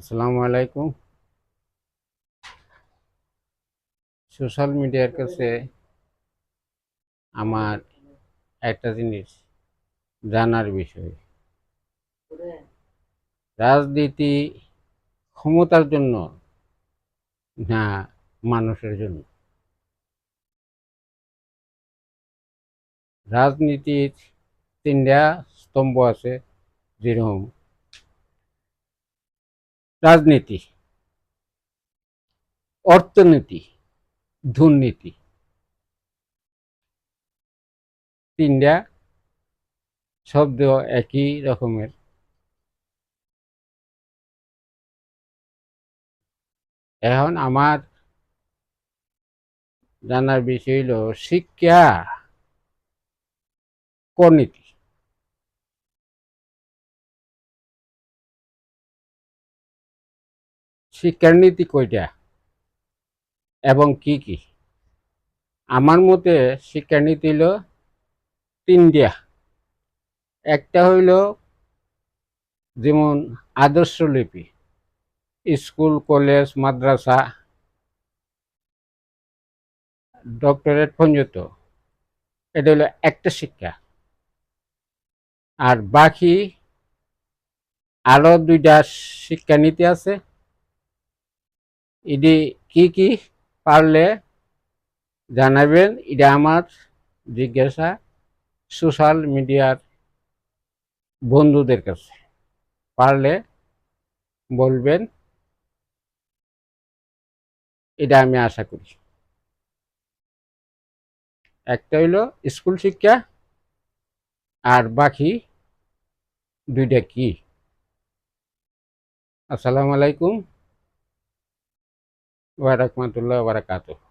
আসসালামু আলাইকুম। সোশ্যাল মিডিয়ার কাছে আমার একটা জিনিস জানার বিষয়, রাজনীতি ক্ষমতার জন্য না মানুষের জন্য। রাজনীতির তিনটা স্তম্ভ আছে, যেরকম রাজনীতি, অর্থনীতি, দুর্নীতি। তিনটা শব্দ একই রকমের। এখন আমার জানার বিষয় হলো শিক্ষা কোন নীতি। শিক্ষার নীতি কয়টা এবং কি কি? আমার মতে শিক্ষানীতি হলো তিনটা। একটা হইল যেমন আদর্শ লিপি, স্কুল কলেজ মাদ্রাসা ডক্টরেট পর্যন্ত, এটা হলো একটা শিক্ষা। আর বাকি আরো দুইটা শিক্ষানীতি আছে। এটি কি কি পারলে জানাবেন, এটা আমার জিজ্ঞাসা সোশ্যাল মিডিয়ার বন্ধুদের কাছে। পারলে বলবেন, এটা আমি আশা করি। একটা হইলো স্কুল শিক্ষা, আর বাকি দুইটা কি? আসসালামু আলাইকুম ওয়া রাহমাতুল্লাহি ওয়া বারাকাতুহু।